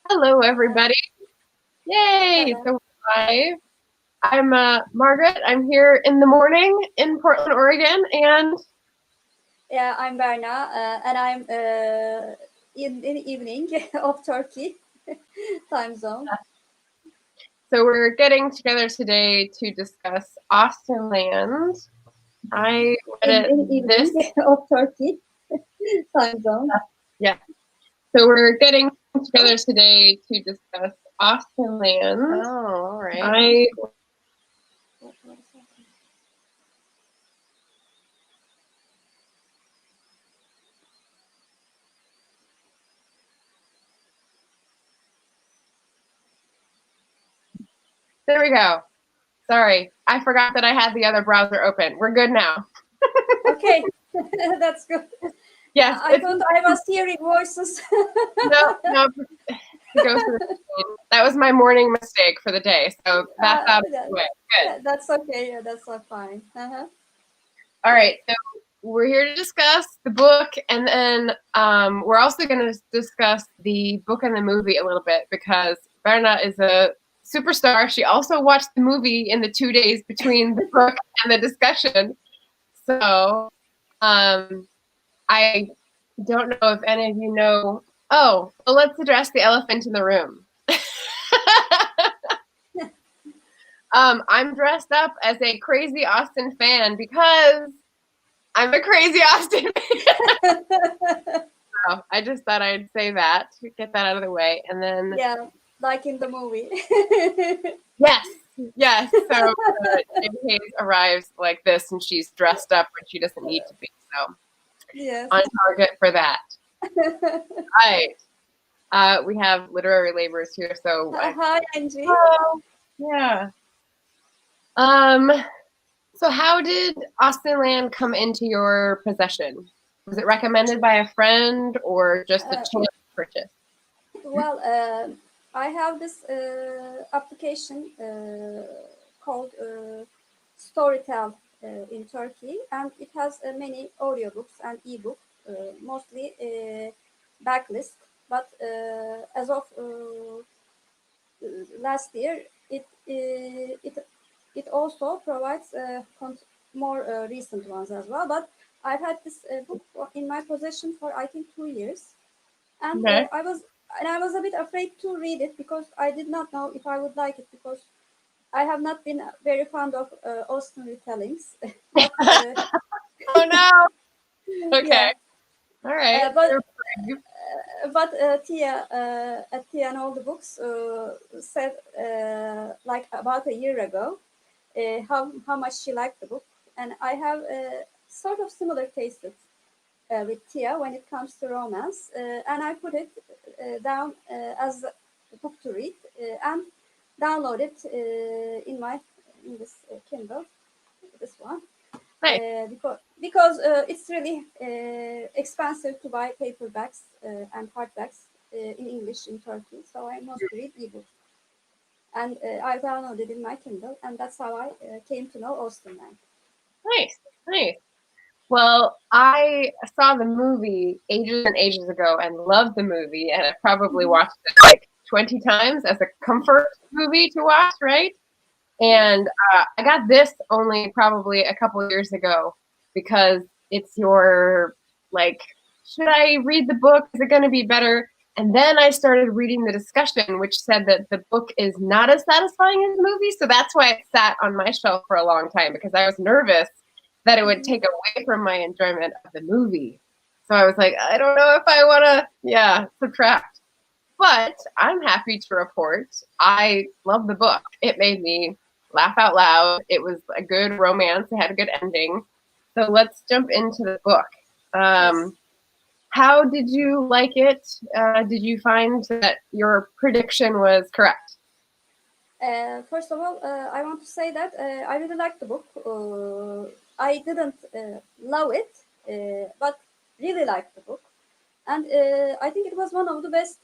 Hello, everybody. Yay! Hello. So we're live. I'm Margaret. I'm here in the morning in Portland, Oregon, and Yeah, I'm Berna, and I'm in the evening of Turkey time zone. so we're getting together today to discuss Austenland. I read In it the evening this, of Turkey time zone. yeah. So we're getting together today to discuss Austenland. Oh, all right. I There we go. Sorry, I forgot that I had the other browser open. We're good now. Okay, that's good. Yes, I it's thought I was hearing voices. no. To go through the screen. That was my morning mistake for the day. So that's out of the way. Good. Yeah, that's okay. Yeah, that's fine. All right. So we're here to discuss the book, and then we're also going to discuss the book and the movie a little bit because Berna is a superstar. She also watched the movie in the 2 days between the book and the discussion. So I don't know if any of you know. Oh, well, let's address the elephant in the room. I'm dressed up as a crazy Austen fan because I'm a crazy Austen fan. So I just thought I'd say that to get that out of the way. And then, Yeah, like in the movie. yes. So Jane Hayes arrives like this and she's dressed up when she doesn't need to be. So Yes. on target for that. Right. We have literary laborers here. So, Hi, Angie. oh, yeah. Um, So how did Austenland come into your possession? Was it recommended by a friend or just a chance purchase? Well, I have this application called Storytel in Turkey, and it has many audiobooks and ebooks, mostly backlist. But as of last year, it also provides more recent ones as well. But I've had this book in my possession for I think 2 years, and Okay. I was a bit afraid to read it because I did not know if I would like it because I have not been very fond of Austen retellings. But Oh no. Okay. yeah, All right. uh, but You're brave. Tia at Tia and all the books said like about a year ago how much she liked the book, and I have sort of similar tastes with Tia when it comes to romance, and I put it down as a book to read and download it in this Kindle, this one, Nice. because it's really expensive to buy paperbacks and hardbacks in English in Turkey, so I mostly read ebooks. And I downloaded in my Kindle, and that's how I came to know Austenland. Nice. Nice. Well, I saw the movie ages and ages ago and loved the movie, and I probably Mhm. watched it like 20 times as a comfort movie to watch, right? And I got this only probably a couple of years ago because it's your, like, should I read the book? Is it going to be better? And then I started reading the discussion, which said that the book is not as satisfying as the movie. So that's why it sat on my shelf for a long time because I was nervous that it would Mhm. take away from my enjoyment of the movie. So I was like, I don't know if I want to, subtract. But I'm happy to report I love the book. It made me laugh out loud. It was a good romance. It had a good ending. So let's jump into the book. Yes. How did you like it? Did you find that your prediction was correct? First of all, I want to say that I really liked the book. I didn't love it, but really liked the book. And I think it was one of the best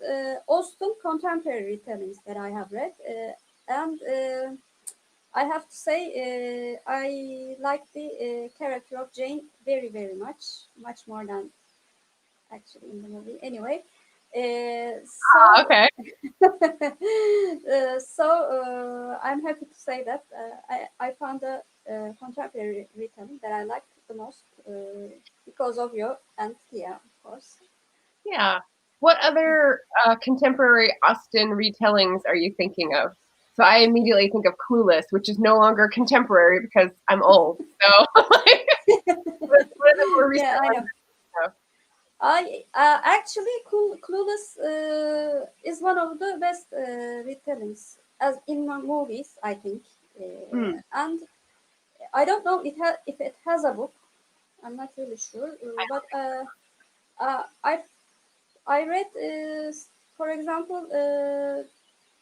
Austen contemporary retellings that I have read. And I have to say, I like the character of Jane very, very much, much more than actually in the movie. Anyway, So, Okay. I'm happy to say that I found a contemporary retelling that I liked the most because of you and Tia, of course. Yeah. What other contemporary Austen retellings are you thinking of? So I immediately think of Clueless, which is no longer contemporary because I'm old. So like, what are the more recent Yeah, I ones know. you know? I actually Clueless is one of the best retellings as in my movies, I think. Hmm. And I don't know if it has a book. I'm not really sure, but I read, for example,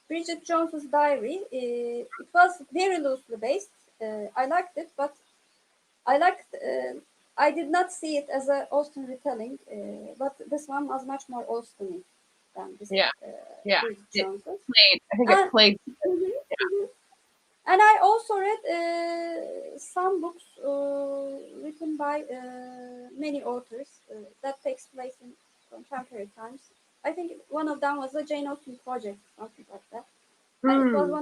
Bridget Jones's Diary. It was very loosely based. I liked it, but I liked. I did not see it as a Austen retelling, but this one was much more Austen than this Yeah. Yeah. Bridget It Jones's. played. I think it And played. mhm, mhm. And I also read some books written by many authors that takes place in contemporary times. I think one of them was the Jane Austen Project, something like that. And it was Hmm.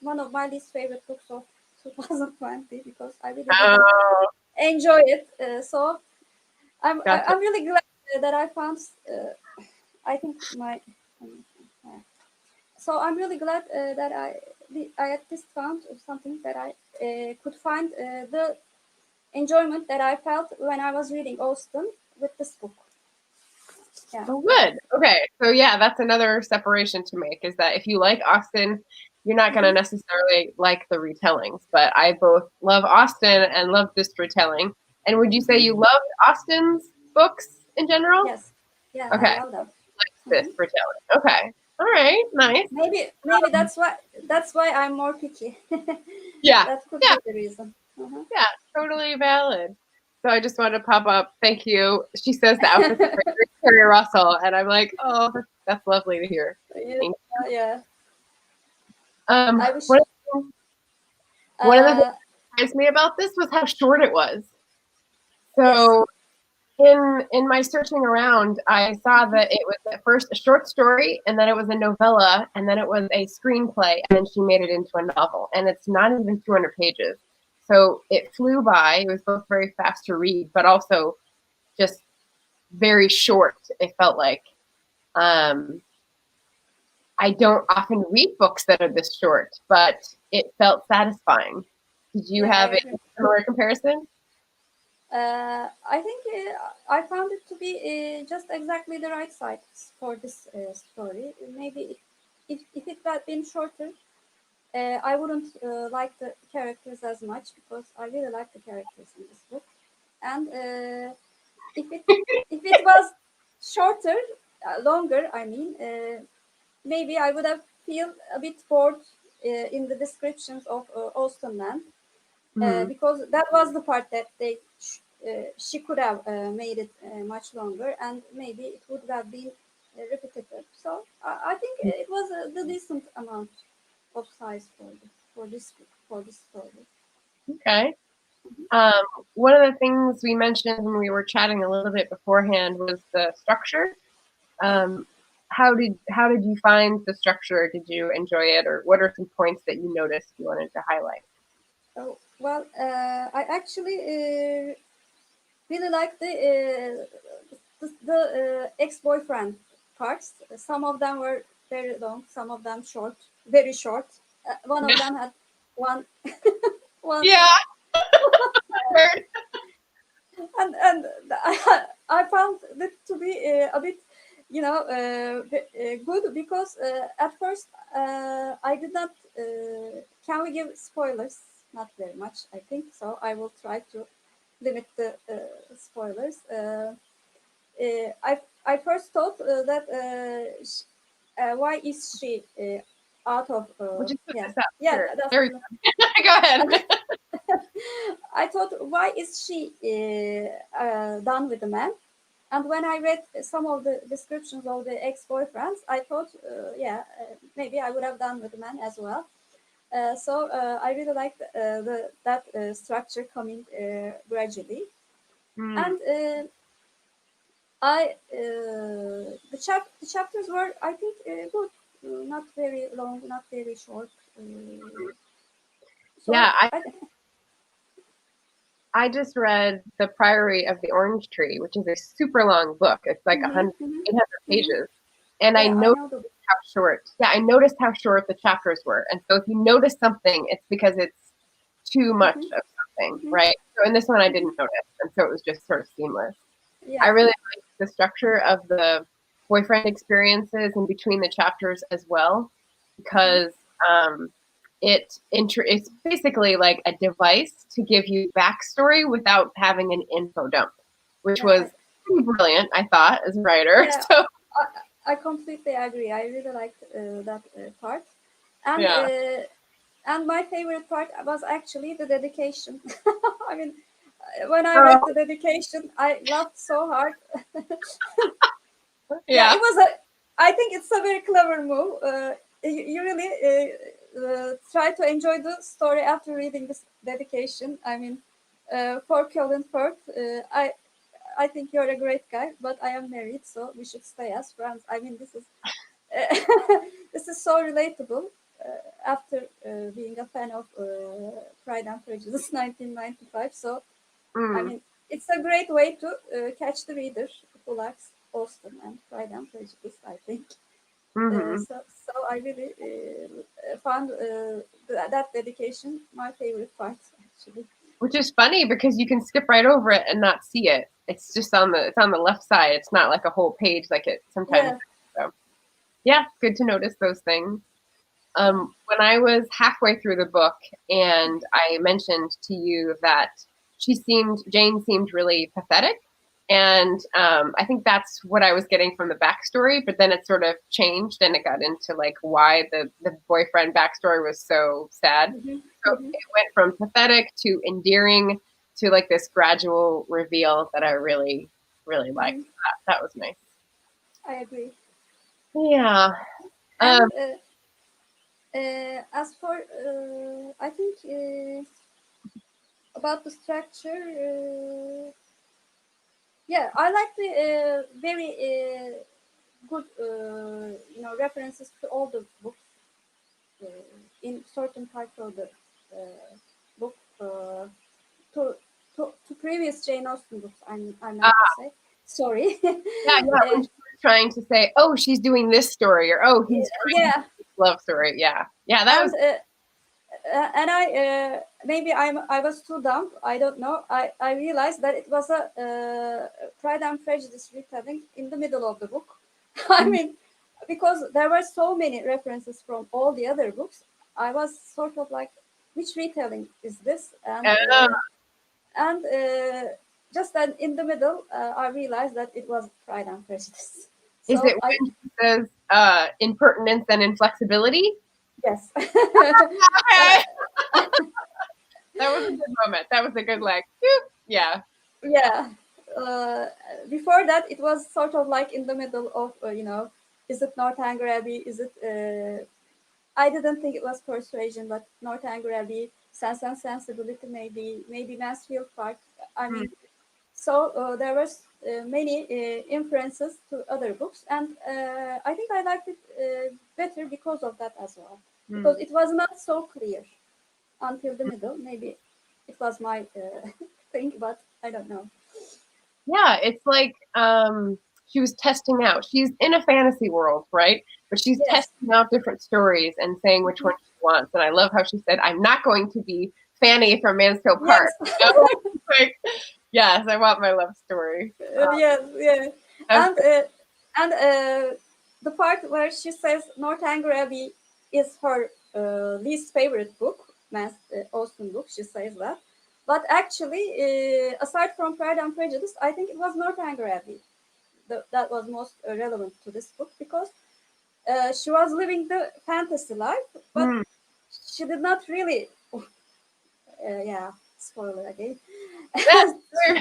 one of my least favorite books of 2020 because I really didn't Oh, enjoy it. So gotcha. I'm really glad that I found. I think my. Yeah. So I'm really glad that I at least found something that I could find the enjoyment that I felt when I was reading Austen with this book. Yeah, Oh, good. Okay. So yeah, that's another separation to make is that if you like Austen, you're not going to hmm necessarily like the retellings. But I both love Austen and love this retelling. And would you say hmm you loved Austen's books in general? yes, yeah, I Okay. love them. This hmm retelling. Okay. All right. Nice. Maybe that's why I'm more picky. Yeah. That could Yeah. be the reason. Uh-huh. Yeah. Totally valid. So I just wanted to pop up. Thank you. She says the outfits are great. Carrie Russell, and I'm like, oh, that's lovely to hear. Yeah, Thank yeah. you. I wish. One of the things Uh, that surprised me about this was how short it was. yes. So in my searching around, I saw that it was at first a short story, and then it was a novella, and then it was a screenplay, and then she made it into a novel. And it's not even 200 pages. So it flew by. It was both very fast to read, but also just very short, it felt like. Um, I don't often read books that are this short, but it felt satisfying. Did you Yeah, I have a agree. similar comparison? I think I found it to be just exactly the right size for this story. Maybe if it had been shorter, I wouldn't like the characters as much because I really like the characters in this book. And if it if it was shorter, longer, I mean, maybe I would have feel a bit bored in the descriptions of Austenland Mm-hmm. because that was the part that she could have made it much longer, and maybe it would have been repetitive. So I think it was the decent amount of size for this story. Okay. Um, One of the things we mentioned when we were chatting a little bit beforehand was the structure. Yeah. Um, how did you find the structure? Did you enjoy it, or what are some points that you noticed you wanted to highlight? Oh, well, I actually really like the ex-boyfriend parts. Some of them were very long, some of them short, very short. One of Yeah. them had one one Yeah. Heard. and I found it to be a bit, good because at first I did not. Can we give spoilers? Not very much, I think. So I will try to limit the spoilers. I first thought that why is she out of We'll just put yeah this up. yeah Sure. that's There we go. Go ahead. I thought, why is she done with the man? And when I read some of the descriptions of the ex-boyfriends, I thought, maybe I would have done with the man as well. So I really liked that structure coming gradually. Hmm. And The chapters were, I think, good, not very long, not very short. So Yeah, I just read The Priory of the Orange Tree, which is a super long book. It's like mhm, 100, mhm, 800 mhm. pages. And I Yeah, I noticed know the. how short, yeah, I noticed how short the chapters were. And so if you notice something, it's because it's too much Mhm, of something, mhm, right? So in this one, I mhm. didn't notice. And so it was just sort of seamless. I Yeah. really liked the structure of the boyfriend experiences in between the chapters as well, Mhm. because um, it's basically like a device to give you backstory without having an info dump, which Yeah, was pretty brilliant, I thought, as a writer. yeah, So I completely agree. I really liked that part, and yeah. uh, and my favorite part was actually the dedication. I mean, when I read Oh, the dedication, I laughed so hard. Yeah, yeah. it was a. I think it's a very clever move. You really try to enjoy the story after reading this dedication. I mean, for Colin Firth, I think you're a great guy, but I am married, so we should stay as friends. I mean, this is this is so relatable. After being a fan of Pride and Prejudice 1995, so I Mm, mean, it's a great way to catch the reader who likes Austen and Pride and Prejudice, I think. hmm. So I really found that dedication my favorite part, actually. Which is funny because you can skip right over it and not see it. It's just on the left side. It's not like a whole page like it sometimes. Yeah. So yeah, good to notice those things. When I was halfway through the book and I mentioned to you that Jane seemed really pathetic. And I think that's what I was getting from the backstory, but then it sort of changed and it got into like why the boyfriend backstory was so sad. Mm-hmm. So Mm-hmm. it went from pathetic to endearing to like this gradual reveal that I really, really liked. Mm-hmm. That was nice. I agree. Yeah. Um, And as for, I think about the structure, yeah, I like the very good, references to all the books in certain parts of the book to, to previous Jane Austen books. I uh, meant to say. Sorry. yeah, yeah. When she was trying to say, "Oh, she's doing this story," or "Oh, he's trying to do Yeah, this love story." Yeah, yeah. That was. and I maybe I was too dumb. I don't know. I realized that it was a Pride and Prejudice retelling in the middle of the book. I mean, because there were so many references from all the other books, I was sort of like, which retelling is this? Uh, And just then in the middle, I realized that it was Pride and Prejudice. is it So I when she says impertinence and inflexibility? yes. Okay, uh, that was a good moment. That was a good like. Whew. Yeah. yeah. uh, Before that it was sort of like in the middle of is it Northanger Abbey, is it I didn't think it was Persuasion, but Northanger Abbey, Sense and Sensibility, maybe Mansfield Park. I Mm, mean, so there was many inferences to other books, and I think I liked it better because of that as well, because mm. it was not so clear until the middle. Maybe it was my thing, but I don't know. Yeah, it's like she was testing out. She's in a fantasy world, right? But she's Yes. testing out different stories and saying which Mhm. one she wants. And I love how she said, "I'm not going to be Fanny from Mansfield Park." Yes. You know? Like, yes, I want my love story. Yes, yeah. That was And the part where she says Northanger Abbey is her least favorite book, Austen book, she says that. But actually, aside from Pride and Prejudice, I think it was Northanger Abbey that was most relevant to this book, because she was living the fantasy life, but good. she did not really. Yeah, spoiler again. Mm.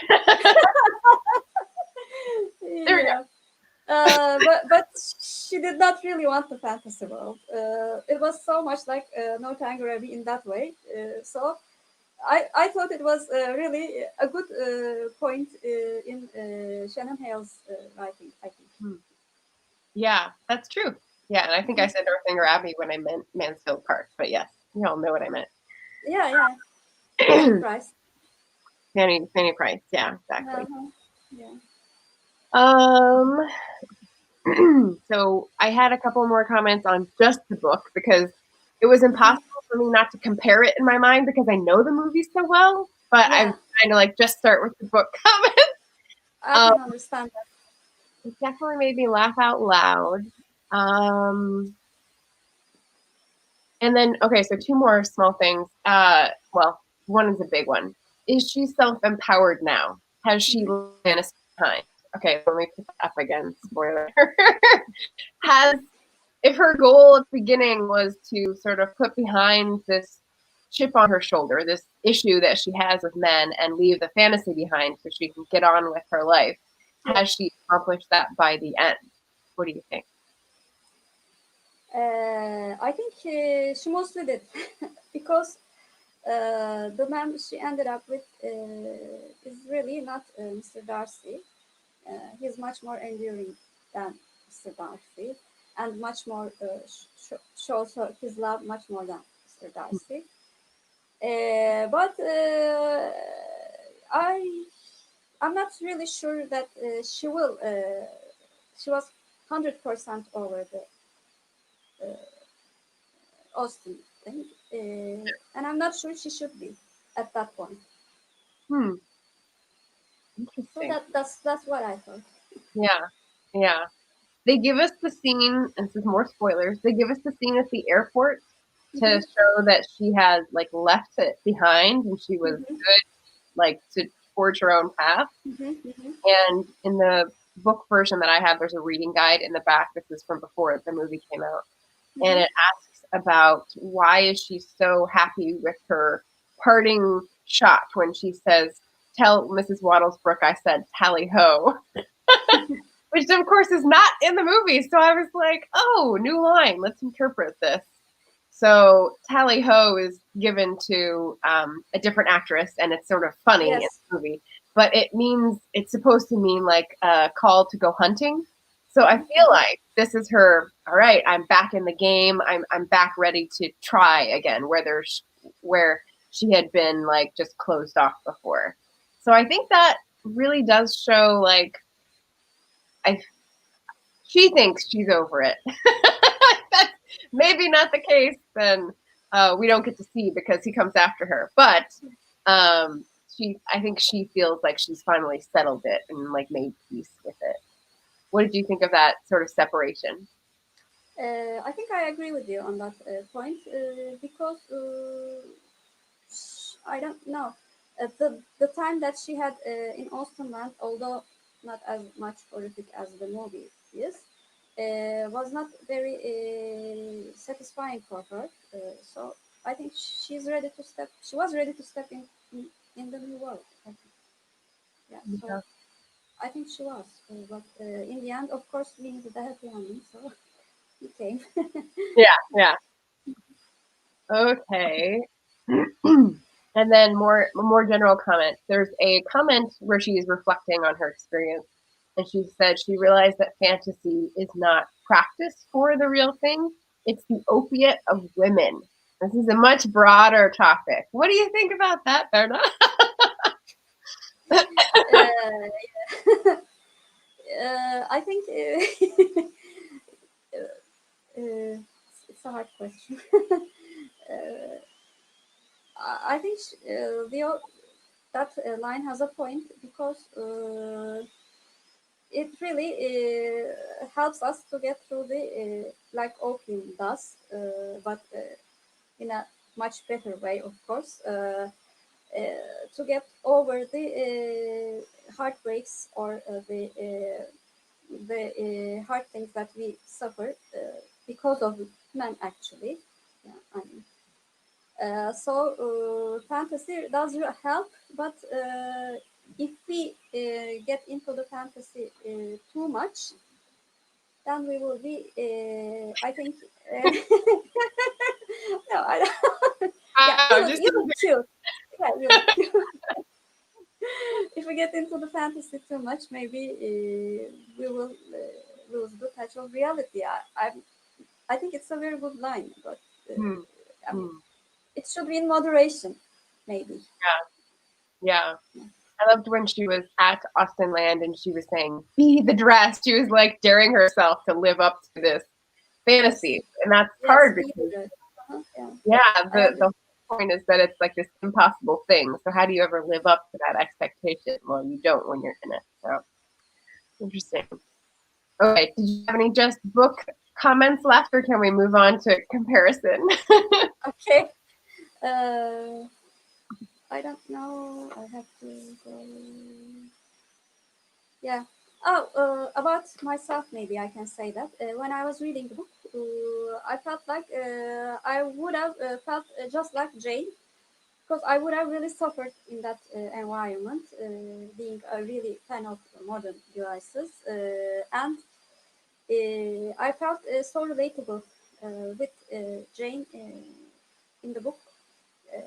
There we go. Yeah. But she did not really want the fantasy world. It was so much like Northanger Abbey in that way. So I thought it was really a good point in Shannon Hale's writing, I think. Yeah, that's true. Yeah, and I think I said Northanger Abbey when I meant Mansfield Park, but yes, you all know what I meant. Yeah. Fanny Price. Fanny Price. Yeah, exactly. Uh-huh. Yeah. Um, so I had a couple more comments on just the book because it was impossible for me not to compare it in my mind because I know the movie so well, but I'm Yeah, trying to like just start with the book comments. I Um, can understand that. it definitely made me laugh out loud. Um, and then, okay, so two more small things. Well, one is a big one. Is she self-empowered now? Has she left fantasy behind? Okay, let me put that up again. Spoiler. Has if her goal at the beginning was to sort of put behind this chip on her shoulder, this issue that she has with men, and leave the fantasy behind so she can get on with her life, Yeah. has she accomplished that by the end? What do you think? I think she mostly did because the man she ended up with is really not Mr. Darcy. He's much more enduring than Mr. Darcy and much more shows his love much more than Mr. Darcy. But I'm not really sure that she will. She was 100% over the Austen thing, and I'm not sure she should be at that point. Hmm, So interesting. that's what I thought. Yeah, yeah. They give us the scene, and this is more spoilers. They give us the scene at the airport to Hmm. show that she has like left it behind and she was Hmm. good, like to forge her own path. Hmm. Hmm. And in the book version that I have, there's a reading guide in the back. This is from before the movie came out, and Hmm. it asks about why is she so happy with her parting shot when she says, "Tell Mrs. Wattlesbrook I said tally ho," which of course is not in the movie. So I was like, "Oh, new line. Let's interpret this." So tally ho is given to a different actress, and it's sort of funny in Yes. the movie. But it's supposed to mean like a call to go hunting. So I feel Hmm. like this is her. All right, I'm back in the game. I'm back ready to try again, where she had been like just closed off before. So I think that really does show like I she thinks she's over it. That's maybe not the case, then we don't get to see because he comes after her. But I think she feels like she's finally settled it and like made peace with it. What did you think of that sort of separation? I think I agree with you on that point because I don't know the time that she had in Austenland, although not as much horrific as the movie is, was not very satisfying for her. So I think she's ready to step. She was ready to step in the new world. I think. Yeah. So Yeah, I think she was, but in the end, of course, we needed a happy ending. So he came. yeah. Okay. And then more general comments. There's a comment where she is reflecting on her experience, and she said she realized that fantasy is not practice for the real thing; it's the opiate of women. This is a much broader topic. What do you think about that, Berna? uh, I think it's a hard question. uh, I think that line has a point because it really helps us to get through the like opium does, but in a much better way, of course. To get over the heartbreaks or the hard things that we suffer because of men, actually. Yeah, I mean. So fantasy does help, but if we get into the fantasy too much, then we will be, I think, no, I don't. Yeah, I'm just you will choose. Yeah, if we get into the fantasy too much, maybe we will lose the touch of reality. I think it's a very good line, but Hmm. I mean, Hmm. it should be in moderation, maybe. Yeah. I loved when she was at Austenland and she was saying, "Be the dress." She was like daring herself to live up to this Yes, fantasy, and that's yes, hard be because the yeah, yeah, I agree. the whole point is that it's like this impossible thing. So how do you ever live up to that expectation? Well, you don't when you're in it. So interesting. Okay, did you have any just book comments left, or can we move on to comparison? Okay. Uh, I don't know. I have to go. Yeah. Oh, about myself, maybe I can say that. When I was reading the book, I felt like I would have felt just like Jane, because I would have really suffered in that environment, being a really fan of modern devices. And I felt so relatable with Jane in the book uh,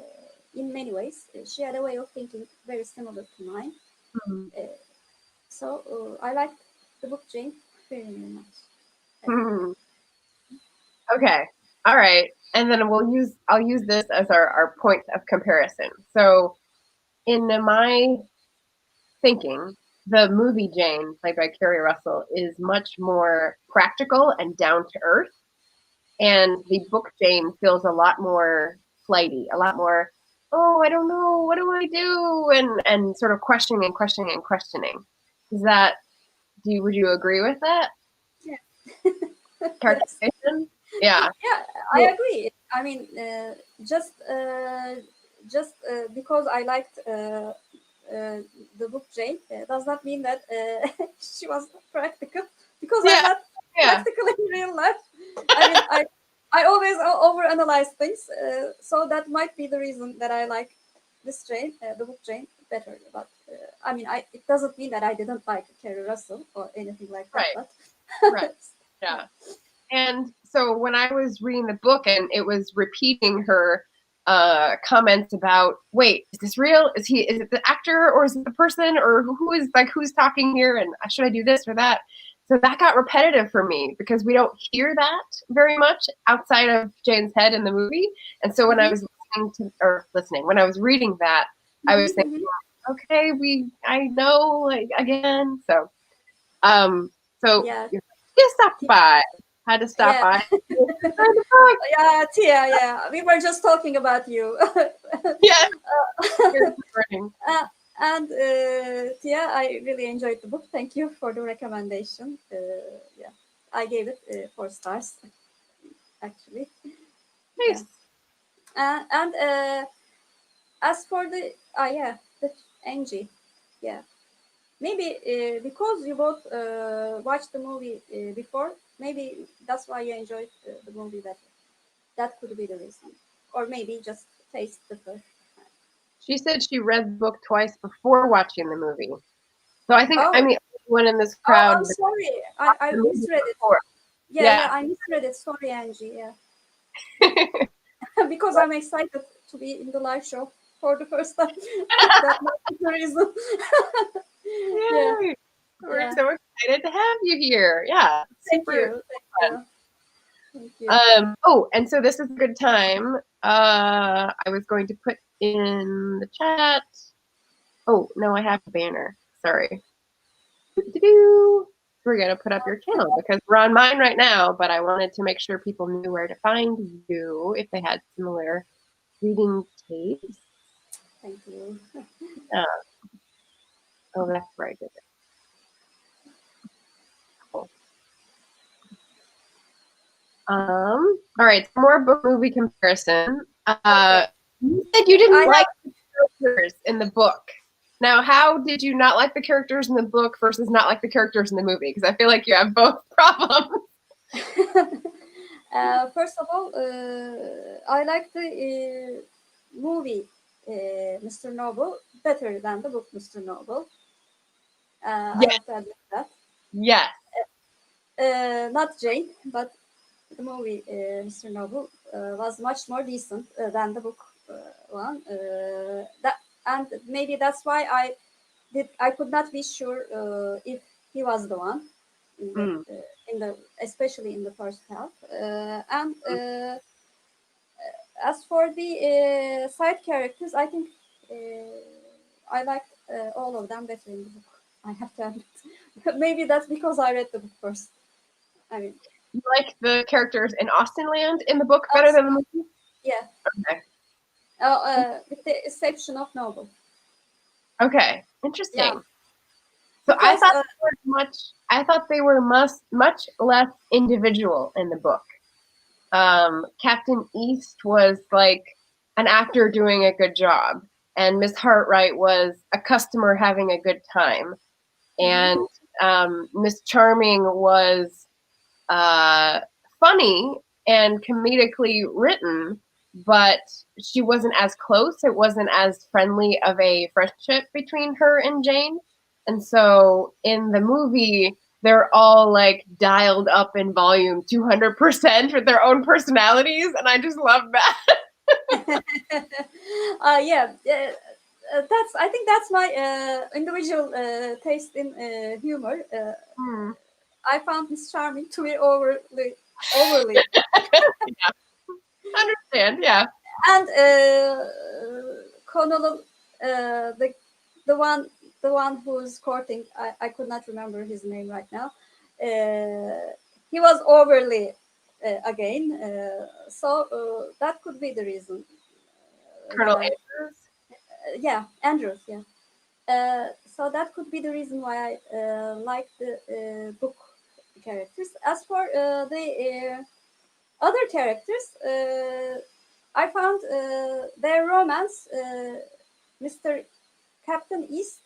in many ways. She had a way of thinking very similar to mine. Hmm. Uh, so I liked the book Jane very, very much. Yeah. Hmm. Okay. All right. And then I'll use this as our point of comparison. So in my thinking, the movie Jane, played by Kerry Russell, is much more practical and down to earth. And the book Jane feels a lot more flighty, a lot more, oh, I don't know, what do I do? And sort of questioning and questioning and questioning. Is that would you agree with that Yeah. Yes. characterization? Yeah. Yeah, I Well, agree. I mean, just because I liked the book Jane does not mean that she was practical. Because I'm yeah, not yeah. practical in real life. I mean, I always overanalyze things, so that might be the reason that I like this Jane, the book Jane, better. But I mean, it doesn't mean that I didn't like Kerry Russell or anything like that. Right, But right. yeah. Yeah. And so when I was reading the book and it was repeating her comments about, wait, is this real? Is it the actor or is it the person or who's talking here? And should I do this or that? So that got repetitive for me because we don't hear that very much outside of Jane's head in the movie. And so when I Mhm, was when I was reading that, I was mhm, thinking, mhm. okay, I know, like, again. Um, so Yeah, you stopped by. Had to stop yeah, by. Find the book. yeah, Tia, yeah. We were just talking about you. Yes, here's the warning. Uh, and Tia, I really enjoyed the book. Thank you for the recommendation. Yeah, I gave it 4 stars, actually. Yeah. Nice. And as for the Angie, yeah. Maybe because you both watched the movie before, maybe that's why you enjoyed the movie better. That could be the reason. Or maybe just taste differ. She said she read the book twice before watching the movie. So I think I'm Oh, the only one in this oh, crowd I'm that sorry. watched I the movie misread it. before. Yeah, Yeah. yeah, I misread it. Sorry, Angie. Yeah. Because I'm excited to be in the live show for the first time. That might be the reason. Yeah, Yay. We're yeah. so excited to have you here. Yeah. Thank Super you. Thank fun. you. Thank you. Oh, and so this is a good time. I was going to put in the chat. Oh, no, I have a banner. Sorry. Doo-doo-doo. We're going to put up your channel because we're on mine right now, but I wanted to make sure people knew where to find you if they had similar reading tastes. Thank you. Uh, oh, that's where I did it. Cool. All right, some more book movie comparison. Okay. You said you didn't I like have the characters in the book. Now, how did you not like the characters in the book versus not like the characters in the movie? Because I feel like you have both problems. First of all, I like the movie Mr. Noble better than the book Mr. Noble. I Yes, have to admit that. yes. Not Jane, but the movie Mr. Noble was much more decent than the book one. That and maybe that's why I could not be sure if he was the one in the especially in the first half. And as for the side characters, I think I liked all of them better in the book. I have to admit. Maybe that's because I read the book first. I mean, you like the characters in Austenland in the book better than the movie? yeah. Okay. With the exception of Noble. Okay. Interesting. Yeah. So I Because, thought they were much less individual in the book. Captain East was like an actor doing a good job, and Miss Hartright was a customer having a good time, and Miss Charming was funny and comedically written, but she wasn't as close. It wasn't as friendly of a friendship between her and Jane. And so in the movie, they're all like dialed up in volume 200% with their own personalities. And I just love that. yeah. I think that's my individual taste in humor. I found Miss Charming to be overly. Yeah. Understand, yeah. And Connell, the one who's courting, I could not remember his name right now. He was overly again, so that could be the reason. Colonel Andrews? Yeah, Andrews, yeah. So that could be the reason why I like the book characters. As for the other characters, I found their romance, Mr. Captain East,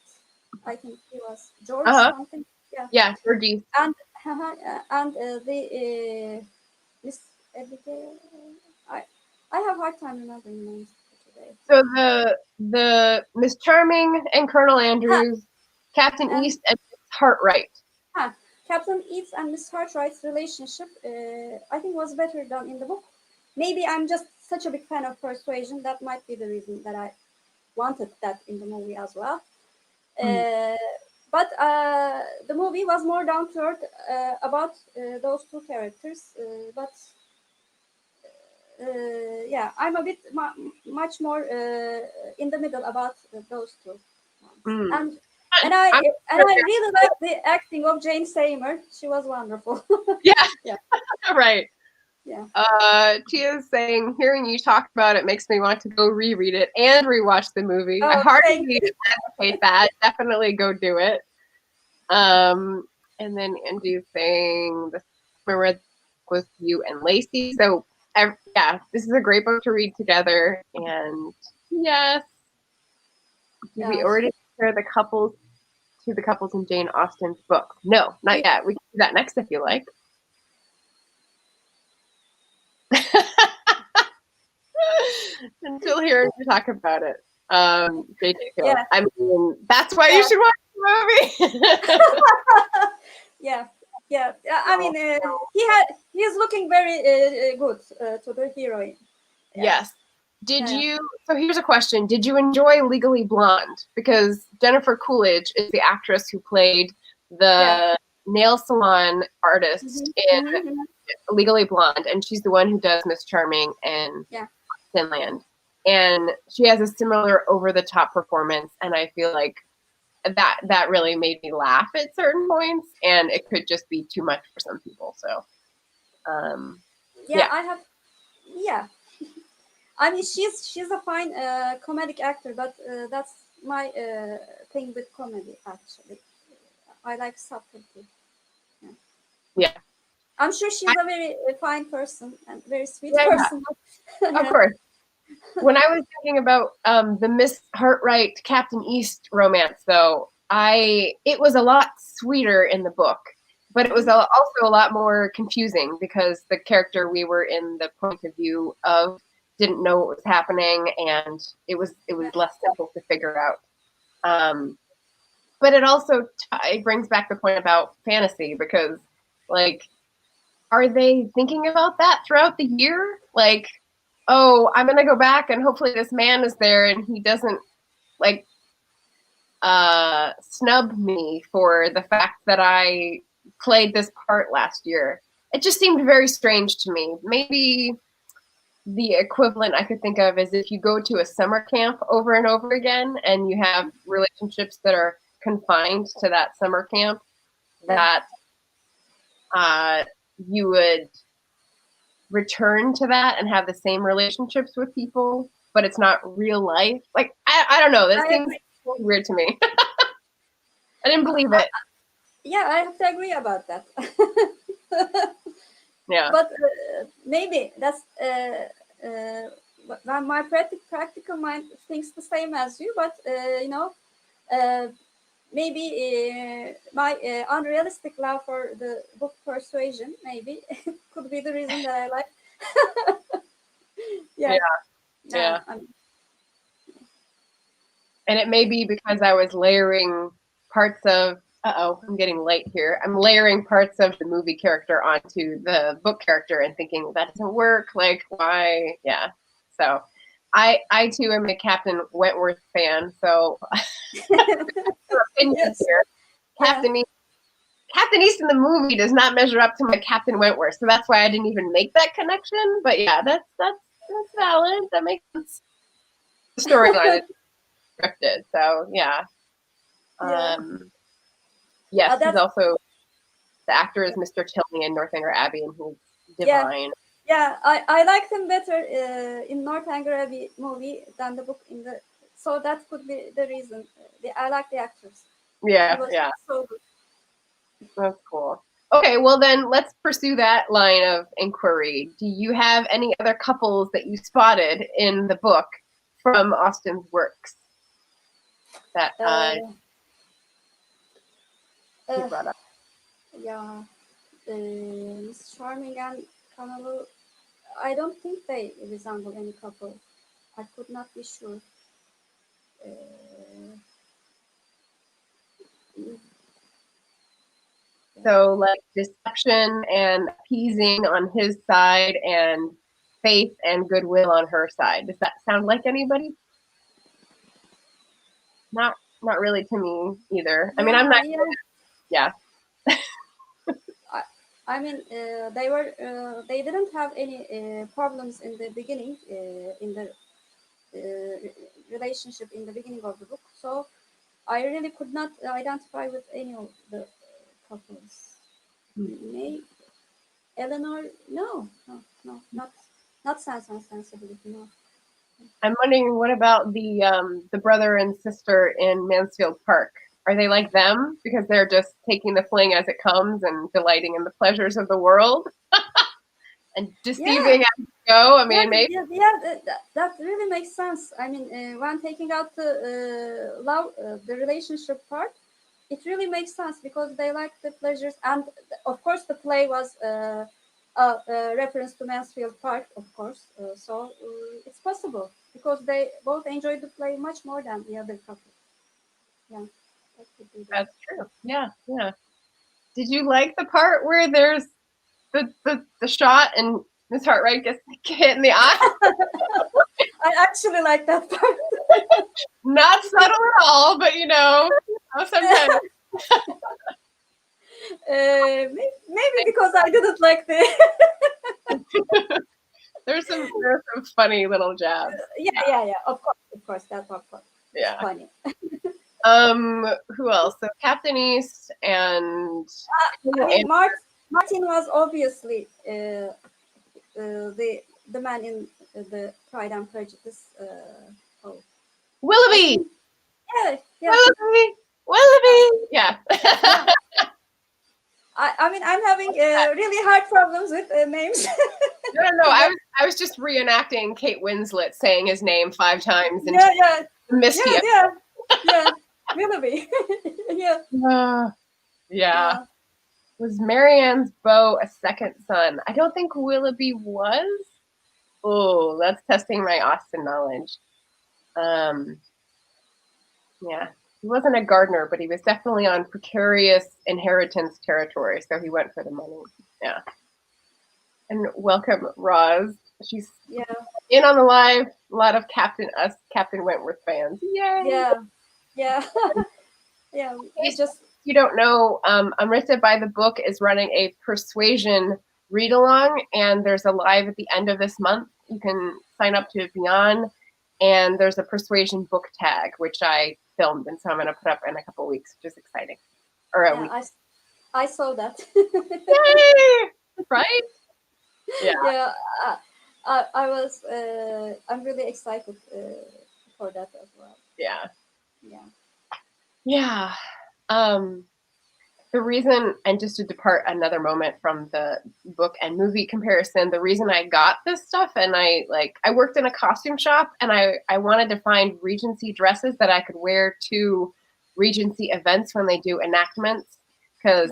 I think he was George something. Yeah, Georgie. And the Miss Abigail. I have a hard time remembering names today. So the Miss Charming and Colonel Andrews, Captain East and Miss Hartright. Captain East and Miss Hartright's relationship, I think, was better done in the book. Maybe I'm just such a big fan of Persuasion. That might be the reason that I wanted that in the movie as well. But the movie was more down to earth about those two characters. But yeah, I'm a bit much more in the middle about those two. And I really like the acting of Jane Seymour. She was wonderful. Yeah. Right. Yeah. Tia's saying, hearing you talk about it makes me want to go reread it and rewatch the movie. I hardly advocate that. Definitely go do it. And then Angie's saying, the summer was you and Lacey. So yeah, this is a great book to read together. And yes, we already compare the couples to the couples in Jane Austen's book. No, not yet. We can do that next if you like. Until hearing you talk about it. JJ Hill. I mean, that's why you should watch the movie. Yeah. I mean, he's looking very good to the heroine. Yes. Did you? So here's a question: did you enjoy Legally Blonde? Because Jennifer Coolidge is the actress who played the nail salon artist in Legally Blonde, and she's the one who does Miss Charming in Austenland. And she has a similar over-the-top performance, and I feel like that really made me laugh at certain points, and it could just be too much for some people. So, I have, I mean, she's a fine comedic actor, but that's my thing with comedy. Actually, I like subtlety. Yeah. I'm sure she's a very fine person and very sweet person. Of course. When I was thinking about the Miss Hartright Captain East romance, though, it was a lot sweeter in the book, but it was also a lot more confusing because the character we were in the point of view of didn't know what was happening, and it was less simple to figure out. But it also it brings back the point about fantasy, because like, are they thinking about that throughout the year? Like, oh, I'm gonna go back and hopefully this man is there and he doesn't like snub me for the fact that I played this part last year. It just seemed very strange to me. Maybe the equivalent I could think of is if you go to a summer camp over and over again and you have relationships that are confined to that summer camp, that you would return to that and have the same relationships with people, but it's not real life. Like, I don't know. That seems weird to me. I didn't believe it. Yeah, I have to agree about that. Yeah. But maybe that's my practical mind thinks the same as you. But maybe my unrealistic love for the book Persuasion maybe could be the reason that I like. Yeah. Yeah. And it may be because I was layering parts of, I'm getting late here. I'm layering parts of the movie character onto the book character and thinking that doesn't work. Like, why? Yeah. So I too am a Captain Wentworth fan. So opinions Yes. here. Captain East in the movie does not measure up to my Captain Wentworth. So that's why I didn't even make that connection. But yeah, that's valid. That makes sense. The storyline is scripted. So yeah. Yes, he's also, the actor is Mr. Tilney in Northanger Abbey, and he's divine. Yeah, I liked him better in Northanger Abbey movie than the book so that could be the reason. I like the actors. Yeah, so good. That's cool. Okay, well then let's pursue that line of inquiry. Do you have any other couples that you spotted in the book from Austen's works that you brought up? Yeah, Miss Charming and Kanalu, I don't think they resemble any couple. I could not be sure. So like deception and appeasing on his side and faith and goodwill on her side. Does that sound like anybody? Not really to me either. I mean, I'm not. Yeah. I mean, they didn't have any problems in the beginning in the relationship in the beginning of the book. So I really could not identify with any of the couples. Maybe Eleanor, no, not Sense and Sensibility, no. I'm wondering, what about the brother and sister in Mansfield Park? Are they like them because they're just taking the fling as it comes and delighting in the pleasures of the world and deceiving as you go? I mean, maybe. Yeah, that really makes sense. I mean, when taking out the love, the relationship part, it really makes sense because they like the pleasures, and of course, the play was a reference to Mansfield Park, of course. So it's possible because they both enjoyed the play much more than the other couple. Yeah, that could be that. That's true. Yeah. Did you like the part where there's the shot and Miss Hartwright gets hit in the eye? I actually like that part. Not subtle at all, but sometimes. Maybe because I didn't like the. There's some funny little jabs. Yeah. Of course, that's of course. Yeah. Funny. Who else? So Captain East and Martin was obviously the man in the Pride and Prejudice. Willoughby. Yeah. Willoughby. Yeah. I mean, I'm having really hard problems with names. No. I was just reenacting Kate Winslet saying his name 5 times. And Yeah. Willoughby. Yeah. Was Marianne's beau a second son? I don't think Willoughby was. Oh, that's testing my Austen knowledge. Yeah. He wasn't a gardener, but he was definitely on precarious inheritance territory, so he went for the money. Yeah. And welcome, Roz. She's Yeah. in on the live. A lot of Captain Wentworth fans. Yay! Yeah. Yeah. Yeah. We just. If you don't know, Amrita by the Book is running a persuasion read along, and there's a live at the end of this month. You can sign up to be on, and there's a persuasion book tag, which I filmed, and so I'm going to put up in a couple weeks, which is exciting. Or a week. I saw that. Yay! Right? Yeah. Yeah. I was. I'm really excited for that as well. Yeah. Yeah. Yeah. The reason, and just to depart another moment from the book and movie comparison, the reason I got this stuff, and I worked in a costume shop, and I wanted to find Regency dresses that I could wear to Regency events when they do enactments, because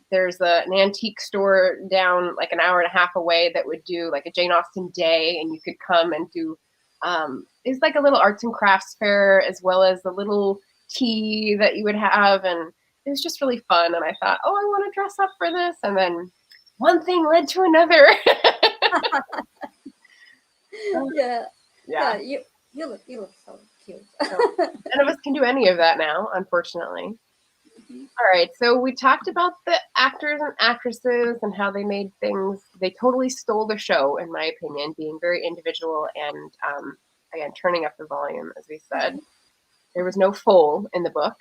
there's an antique store down like an hour and a half away that would do like a Jane Austen day, and you could come and do it's like a little arts and crafts fair, as well as the little tea that you would have, and it was just really fun. And I thought, oh, I want to dress up for this. And then one thing led to another. Yeah. You look so cute. So, none of us can do any of that now, unfortunately. Mm-hmm. All right. So we talked about the actors and actresses and how they made things. They totally stole the show, in my opinion, being very individual and, again, turning up the volume, as we said. There was no foal in the book.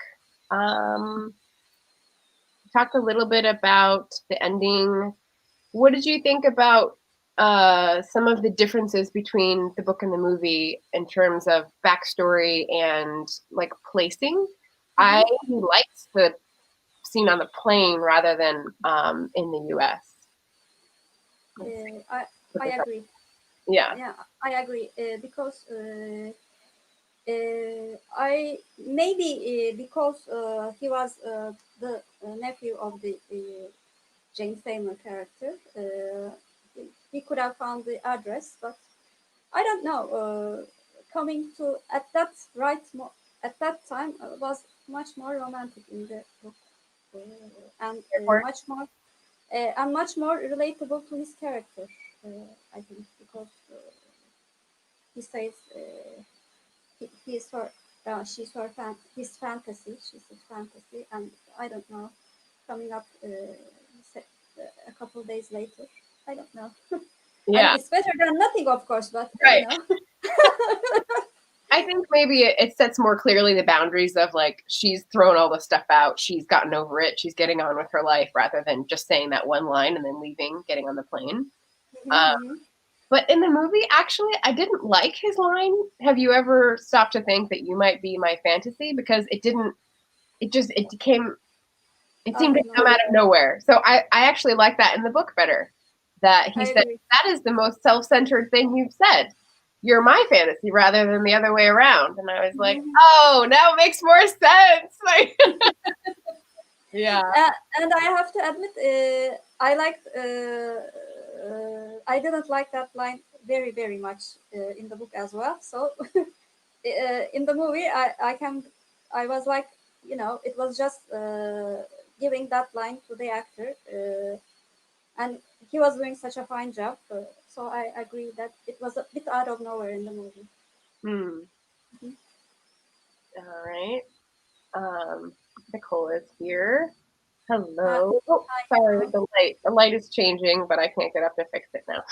Talk a little bit about the ending. What did you think about some of the differences between the book and the movie in terms of backstory and like placing? I liked the scene on the plane rather than in the U.S. I agree. Yeah, I agree because I maybe because he was the nephew of the Jane Seymour character. He could have found the address, but I don't know. Coming to at that time was much more romantic in the book, and much more relatable to his character. I think because he says he's her, she's her his fantasy. She's his fantasy, and I don't know. Coming up a couple days later, I don't know. Yeah, I mean, it's better than nothing, of course, but right. You know. I think maybe it sets more clearly the boundaries of like she's thrown all the stuff out, she's gotten over it, she's getting on with her life, rather than just saying that one line and then leaving, getting on the plane. But in the movie, actually, I didn't like his line. Have you ever stopped to think that you might be my fantasy? Because it seemed to come out of nowhere. So I actually like that in the book better. That he said, that is the most self-centered thing you've said. You're my fantasy rather than the other way around. And I was like, oh, now it makes more sense. Like, yeah. And I have to admit, I didn't like that line very, very much in the book as well. So in the movie, I was like, you know, it was just giving that line to the actor. And he was doing such a fine job. So I agree that it was a bit out of nowhere in the movie. All right. Nicole is here. Hello. Sorry, the light is changing, but I can't get up to fix it now.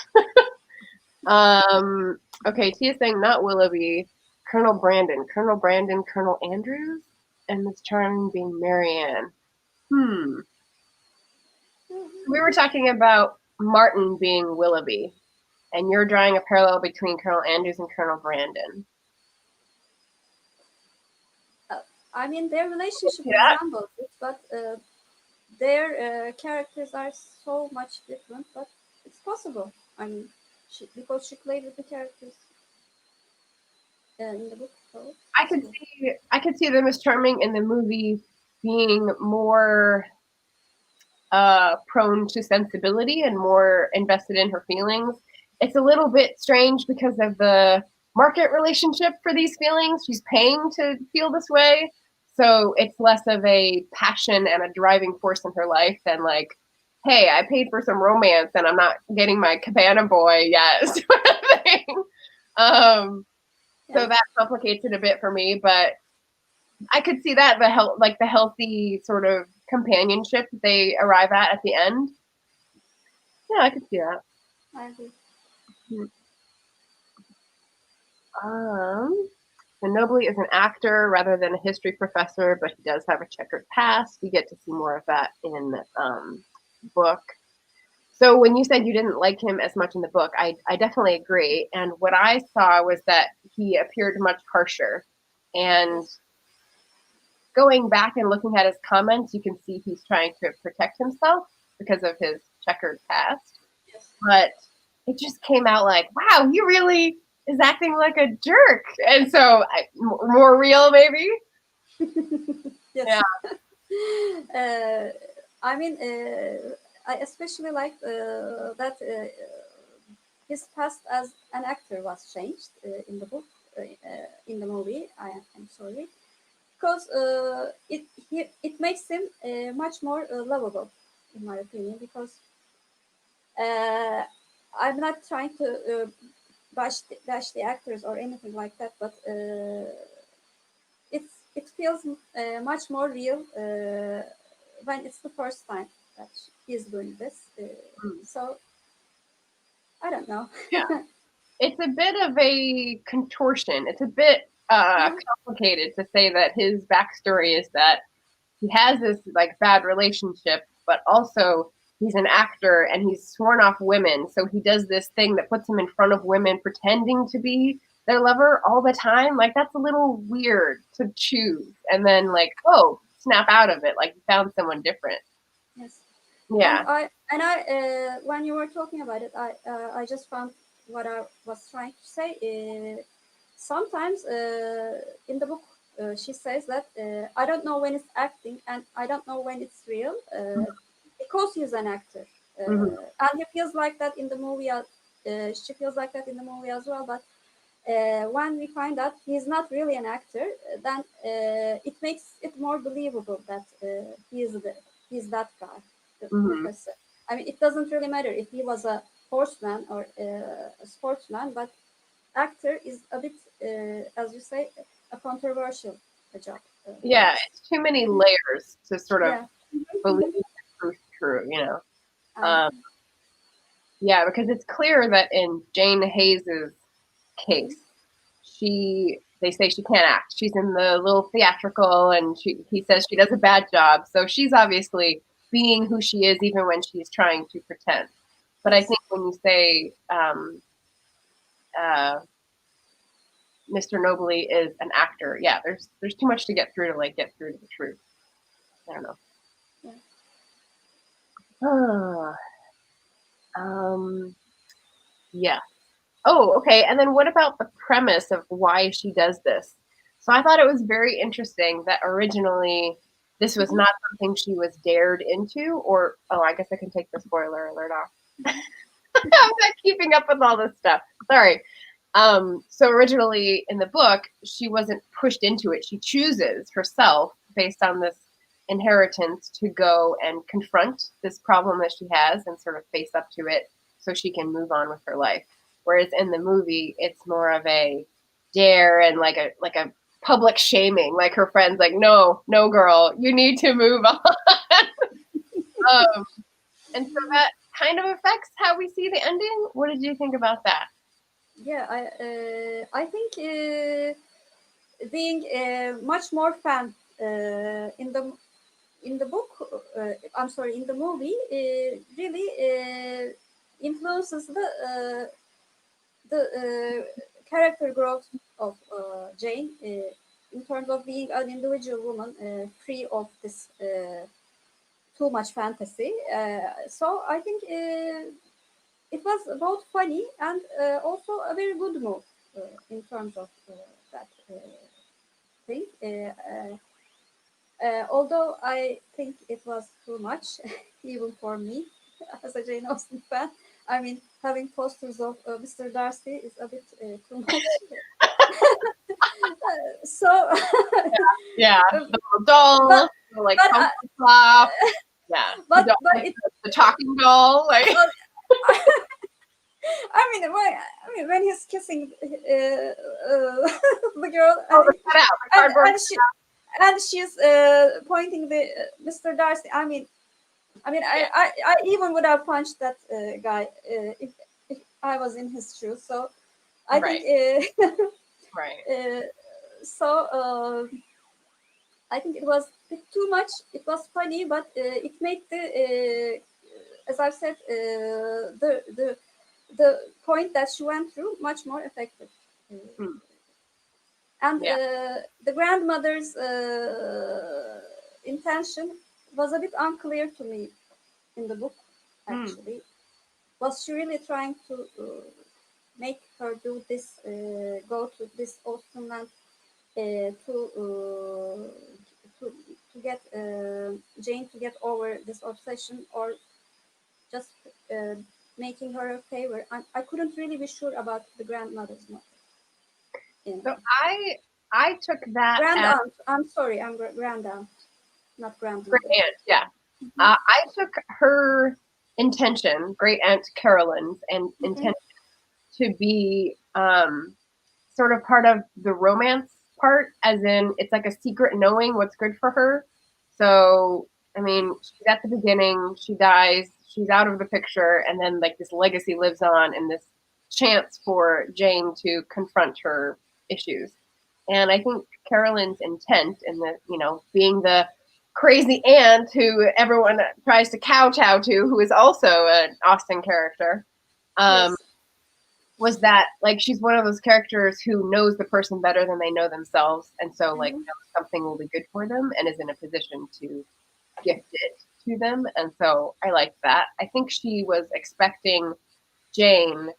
Okay, Tia's saying not Willoughby, Colonel Brandon, Colonel Andrews, and Miss Charming being Marianne. We were talking about Martin being Willoughby, and you're drawing a parallel between Colonel Andrews and Colonel Brandon. I mean, their relationship resembles it, but their characters are so much different, but it's possible. I mean, because she played with the characters in the book. So I could see the Miss Charming in the movie being more prone to sensibility and more invested in her feelings. It's a little bit strange because of the market relationship for these feelings. She's paying to feel this way. So it's less of a passion and a driving force in her life than like hey, I paid for some romance and I'm not getting my cabana boy yet, sort of thing. So that complicates it a bit for me, but I could see that the healthy sort of companionship that they arrive at the end. Yeah, I could see that. I agree. So Nobly is an actor rather than a history professor, but he does have a checkered past. We get to see more of that in book. So when you said you didn't like him as much in the book, I definitely agree. And what I saw was that he appeared much harsher. And going back and looking at his comments, you can see he's trying to protect himself because of his checkered past. But it just came out like, wow, he really is acting like a jerk. And so more real, maybe. Yes. Yeah. I mean, I especially like that his past as an actor was changed in the book, in the movie. I'm sorry, because it makes him much more lovable, in my opinion. Because I'm not trying to bash the actors or anything like that, but it feels much more real when it's the first time that he's doing this. So I don't know. Yeah. It's a bit of a contortion. It's a bit complicated to say that his backstory is that he has this like bad relationship, but also he's an actor and he's sworn off women. So he does this thing that puts him in front of women pretending to be their lover all the time. Like that's a little weird to choose. And then like, oh, snap out of it. Like you found someone different. Yes. Yeah. And I when you were talking about it, I just found what I was trying to say. Sometimes in the book, she says that I don't know when it's acting and I don't know when it's real because he's an actor. And he feels like that in the movie. She feels like that in the movie as well. But when we find out he's not really an actor, then it makes it more believable that he's that guy, the professor. I mean, it doesn't really matter if he was a horseman or a sportsman, but actor is a bit, as you say, a controversial job. Yeah, it's too many layers to sort of believe the truth true, you know. Yeah, because it's clear that in Jane Hayes's case, they say she can't act. She's in the little theatrical, and he says she does a bad job. So she's obviously being who she is, even when she's trying to pretend. But I think when you say Mr. Nobly is an actor, yeah, there's too much to get through to like get through to the truth. I don't know. Yeah. Oh, okay. And then what about the premise of why she does this? So I thought it was very interesting that originally this was not something she was dared into, or I guess I can take the spoiler alert off. I'm not keeping up with all this stuff. Sorry. So originally in the book, she wasn't pushed into it. She chooses herself based on this inheritance to go and confront this problem that she has and sort of face up to it so she can move on with her life. Whereas in the movie, it's more of a dare and like a public shaming. Like her friends, like, no, girl, you need to move on. And so that kind of affects how we see the ending. What did you think about that? Yeah, I think being much more fan in the book, I'm sorry, in the movie, really influences the character growth of Jane in terms of being an individual woman, free of this too much fantasy. So I think it was both funny and also a very good move in terms of that thing. Although I think it was too much, even for me as a Jane Austen fan. I mean, having posters of Mr. Darcy is a bit too much. So yeah, the little doll, like flop. Yeah. but The, but like, it the talking doll, like uh, when he's kissing the girl, oh, the cutout, the cardboard. and she's pointing the Mr. Darcy. Yeah. I even would have punched that guy if I was in his shoes. So I Right. think Right. so. I think it was a bit too much. It was funny, but it made the, as I've said, the point that she went through much more effective. Hmm. And Yeah. the grandmother's intention was a bit unclear to me in the book. Hmm. Actually, was she really trying to make her do this, go to this Austenland to to get Jane to get over this obsession, or just uh, making her a favor? I couldn't really be sure about the grandmother's mother. You So know. I took that Grand as aunt. I'm sorry, I'm grand aunt, not great grandmother. aunt. Yeah. Mm-hmm. I took her intention, great aunt Carolyn's, and Mm-hmm. intention to be sort of part of the romance part, as in it's like a secret knowing what's good for her. So, I mean, she's at the beginning, she dies, she's out of the picture, and then like this legacy lives on and this chance for Jane to confront her issues. And I think Carolyn's intent in the, being the crazy aunt who everyone tries to kowtow to, who is also an Austen character, um, Yes. was that like she's one of those characters who knows the person better than they know themselves, and so like Mm-hmm. knows something will be good for them and is in a position to gift it to them. And so I liked that. I think she was expecting Jane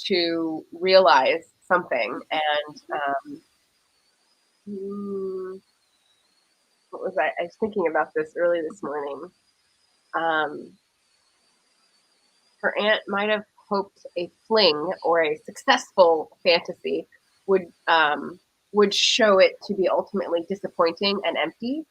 to realize something, and what was I was thinking about this early this morning. Um, her aunt might have hoped a fling or a successful fantasy would would show it to be ultimately disappointing and empty.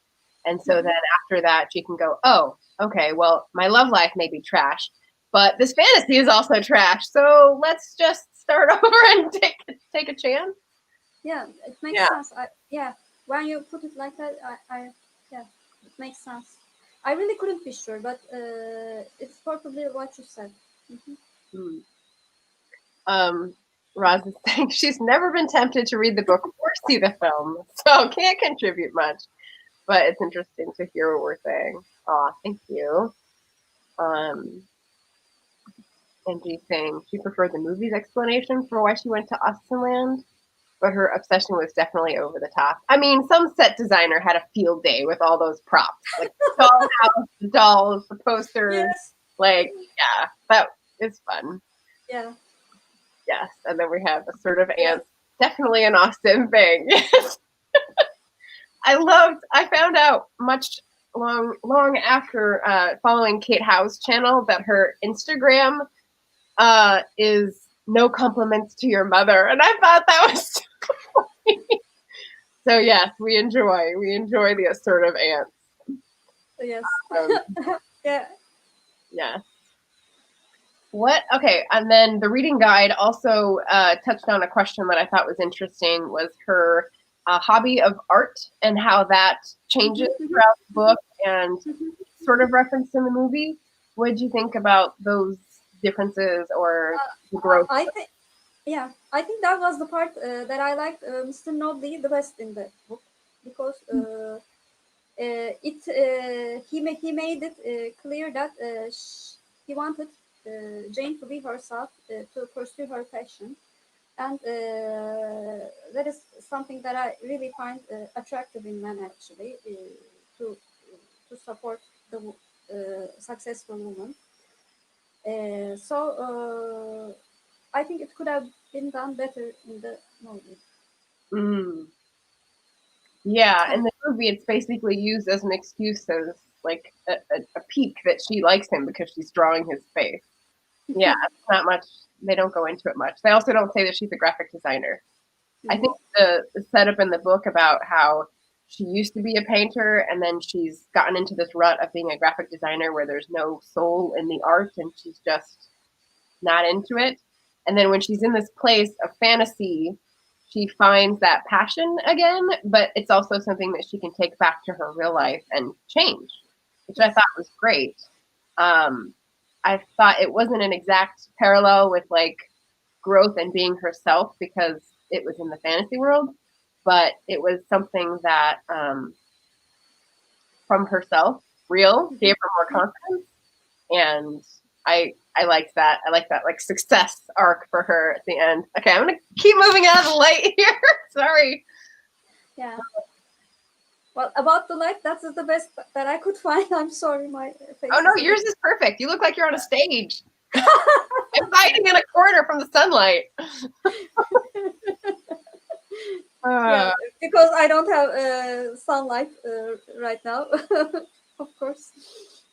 And so Mm-hmm. then after that, she can go, oh, okay, well, my love life may be trash, but this fantasy is also trash. So let's just start over and take a chance. Yeah, it makes Yeah. sense. Yeah, when you put it like that, yeah, it makes sense. I really couldn't be sure, but it's probably what you said. Mm-hmm. Hmm. Um, Roz is saying she's never been tempted to read the book or see the film, so can't contribute much. But it's interesting to hear what we're saying. Aw, thank you. Um, Angie saying she preferred the movie's explanation for why she went to Austenland, but her obsession was definitely over the top. I mean, some set designer had a field day with all those props, like the dollhouse, the dolls, the posters. Yes. Like, yeah, that is fun. Yeah. Yes, and then we have assertive Yes. ants. Definitely an Austen thing. I found out long after following Kate Howe's channel that her Instagram is no compliments to your mother, and I thought that was so funny. So yes, we enjoy the assertive ants. Yes. Um, Yeah. yeah. What? Okay, and then the reading guide also touched on a question that I thought was interesting, was her hobby of art and how that changes Mm-hmm. throughout the book and Mm-hmm. sort of referenced in the movie. What did you think about those differences or the growth? I think, yeah, I think that was the part that I liked Mr. Nobly the best in the book, because he made it clear that he wanted Jane to be herself, to pursue her passion, and that is something that I really find attractive in men, actually, to to support the successful woman. I think it could have been done better in the movie. Mm. Yeah, in the movie, it's basically used as an excuse as like a peek that she likes him because she's drawing his face. Yeah, it's not much. They don't go into it much. They also don't say that she's a graphic designer. I Mhm. think the setup in the book about how she used to be a painter, and then she's gotten into this rut of being a graphic designer where there's no soul in the art, and she's just not into it. And then when she's in this place of fantasy, she finds that passion again, but it's also something that she can take back to her real life and change, which I thought was great. I thought it wasn't an exact parallel with like growth and being herself because it was in the fantasy world, but it was something that from herself, real, gave her more confidence, and I liked that. I like that like success arc for her at the end. Okay, I'm gonna keep moving out of the light here. Sorry. Yeah. Well, about the light, that's the best that I could find. I'm sorry, my face. Oh no, yours is perfect. You look like you're on a stage. I'm hiding in a corner from the sunlight. Yeah, because I don't have sunlight right now, of course.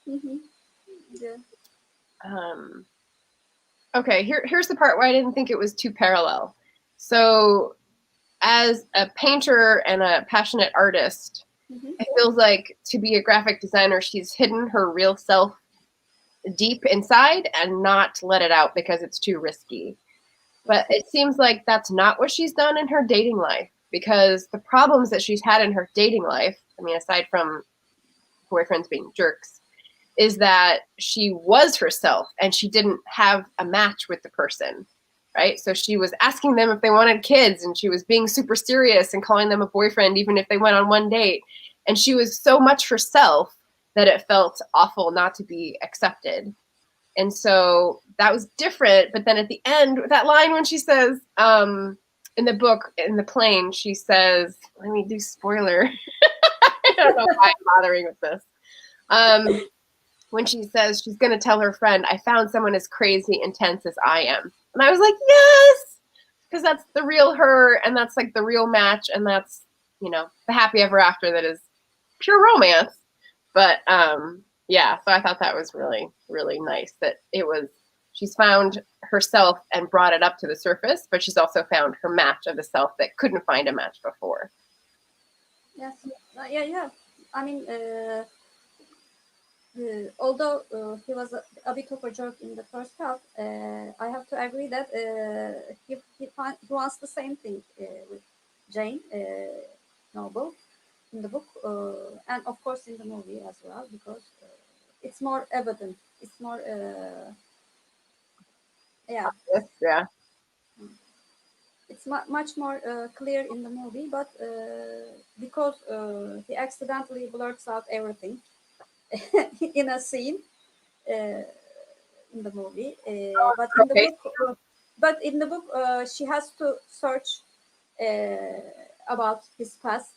Yeah. Okay, here's the part where I didn't think it was too parallel. So, as a painter and a passionate artist, it feels like to be a graphic designer, she's hidden her real self deep inside and not let it out because it's too risky. But it seems like that's not what she's done in her dating life, because the problems that she's had in her dating life, I mean, aside from boyfriends being jerks, is that she was herself and she didn't have a match with the person, right? So she was asking them if they wanted kids, and she was being super serious and calling them a boyfriend even if they went on one date. And she was so much herself that it felt awful not to be accepted. And so that was different. But then at the end, that line when she says, in the book, in the plane, she says, let me do spoiler. I don't know why I'm bothering with this. When she says she's going to tell her friend, I found someone as crazy intense as I am. And I was like, yes, because that's the real her, and that's like the real match, and that's, you know, the happy ever after that is pure romance. But yeah, so I thought that was really, really nice that it was, she's found herself and brought it up to the surface, but she's also found her match of the self that couldn't find a match before. Yes. Yeah. I mean, although he was a bit of a jerk in the first half, I have to agree that he wants the same thing with Jane Noble in the book, and of course in the movie as well, because it's more evident. It's more, yeah. Yeah. It's much more clear in the movie, but because he accidentally blurts out everything in a scene in the movie, but in the book, she has to search about his past,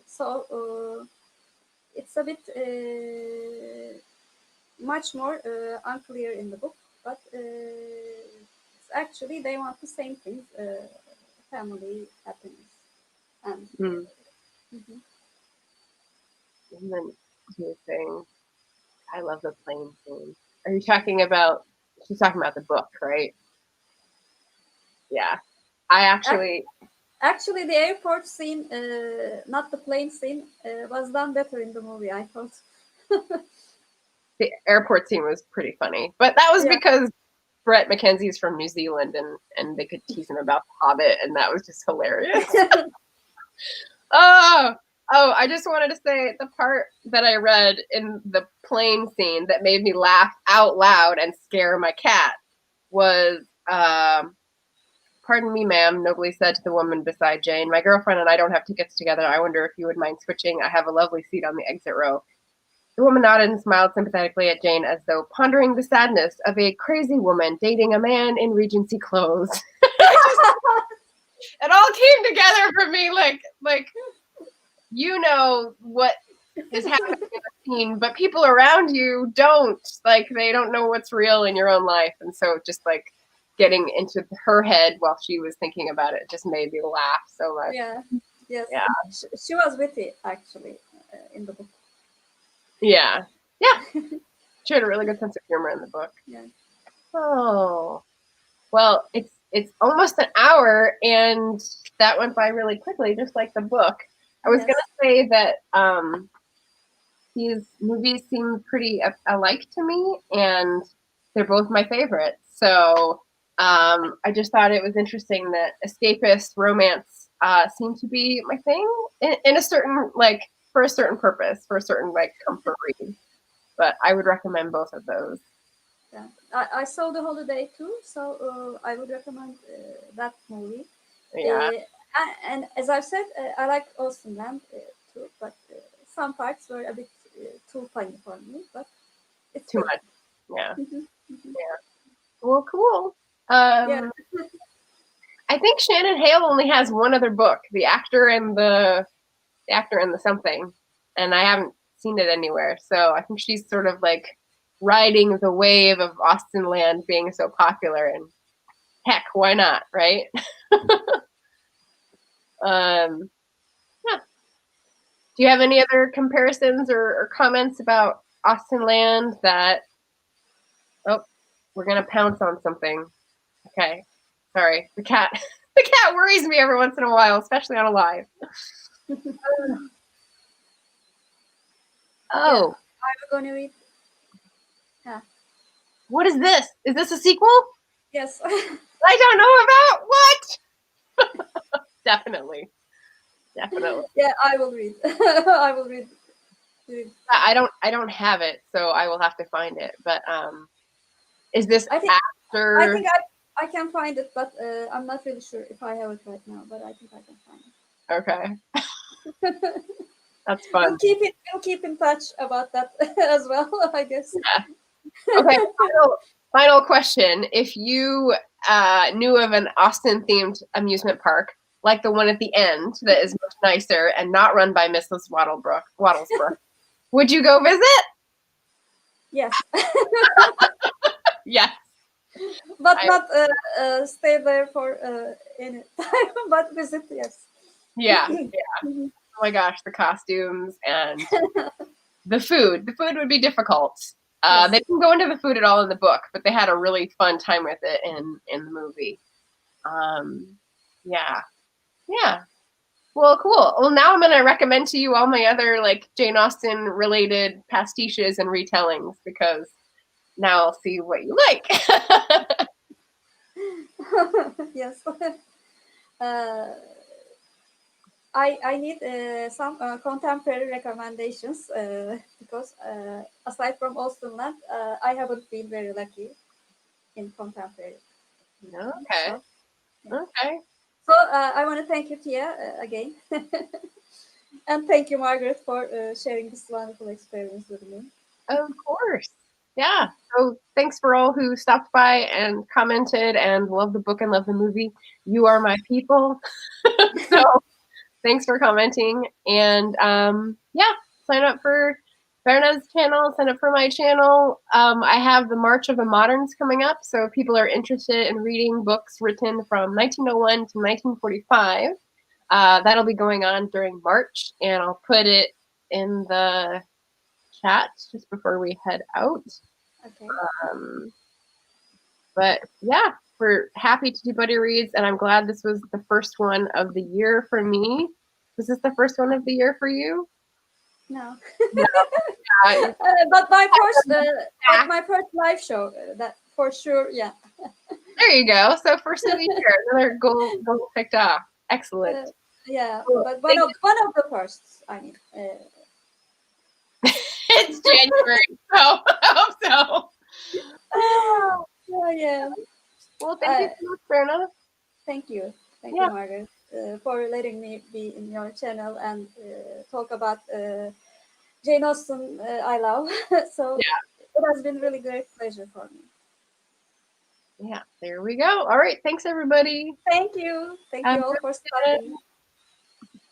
so it's a bit much more unclear in the book, but actually they want the same things: family, happiness, and. And then he was saying, I love the plane scene. Are you talking about, she's talking about the book, right? Yeah. I actually the airport scene, not the plane scene, was done better in the movie, I thought. the airport scene was pretty funny, but that was because Brett McKenzie's from New Zealand, and they could tease him about the Hobbit, and that was just hilarious. Oh, I just wanted to say the part that I read in the plane scene that made me laugh out loud and scare my cat was, pardon me, ma'am, nobly said to the woman beside Jane, my girlfriend and I don't have tickets together. I wonder if you would mind switching. I have a lovely seat on the exit row. The woman nodded and smiled sympathetically at Jane as though pondering the sadness of a crazy woman dating a man in Regency clothes. It all came together for me, like you know what is happening in the scene, but people around you don't. Like, they don't know what's real in your own life. And so just like getting into her head while she was thinking about it just made me laugh so much. Yeah. Yes. Yeah. She was witty, actually, in the book. Yeah. She had a really good sense of humor in the book. Yeah. Oh, well, it's almost an hour, and that went by really quickly, just like the book. I was Yes. gonna say that these movies seem pretty alike to me, and they're both my favorites. So I just thought it was interesting that escapist romance seemed to be my thing in a certain like for a certain purpose, for a certain like comfort read. But I would recommend both of those. Yeah. I saw The Holiday too, so I would recommend that movie. Yeah, And as I said, I like Austenland too, but some parts were a bit too funny for me. But it's too good. much. Yeah, Mhm, mhm. yeah. Well, cool. Yeah. I think Shannon Hale only has one other book, the actor and the something, and I haven't seen it anywhere. So I think she's sort of like riding the wave of Austenland being so popular, and heck, why not, right? um, yeah. Do you have any other comparisons or comments about Austenland that? Oh, we're gonna pounce on something. Okay, sorry. The cat. The cat worries me every once in a while, especially on a live. Yeah. Oh, I'm going to read. Yeah. what is this? Is this a sequel? Yes. I don't know about what. Definitely, definitely. Yeah, I will read. I will read. I don't have it, so I will have to find it. But is this I think I after? think I can find it, but I'm not really sure if I have it right now. But I think I can find Okay, it. that's fun. We'll keep in touch about that as well, I guess. Yeah. Okay. Final question: if you knew of an Austin-themed amusement park like the one at the end that is much nicer and not run by Mrs. Wattlesbrook, would you go visit? Yes, Yes. but I, not stay there for any time, but visit. Yes. yeah. Oh my gosh, the costumes and the food. The food would be difficult. They Yes. didn't go into the food at all in the book, but they had a really fun time with it in the movie. Yeah, yeah. Well, cool. Well, now I'm going to recommend to you all my other like Jane Austen related pastiches and retellings because now I'll see what you like. Yes. Uh, I need some contemporary recommendations because aside from Austenland, I haven't been very lucky in contemporary. Okay. So, yeah. Okay. So I want to thank you, Tia, again, and thank you, Margaret, for sharing this wonderful experience with me. Of course. Yeah. So thanks for all who stopped by and commented and love the book and love the movie. You are my people. So thanks for commenting. And yeah, sign up for Berna's channel, sign up for my channel. I have the March of the Moderns coming up. So if people are interested in reading books written from 1901 to 1945, that'll be going on during March. And I'll put it in the chat just before we head out. Okay. Um, but yeah, we're happy to do buddy reads, and I'm glad this was the first one of the year for me. Was this the first one of the year for you? No. No. Yeah. But my first live show, that for sure, yeah. There you go. So first of the year, another goal picked off. Excellent. Yeah, Cool. but Thank one of the firsts, I mean. you. It's January, so I hope so. Oh, Yeah. well, thank you so much, Berna. Thank you. Thank you, Yeah. Margaret, for letting me be in your channel and talk about Jane Austen I love. So it has been really great pleasure for me. Yeah, there we go. All right. Thanks, everybody. Thank you. Thank Have you a all good for day. stopping.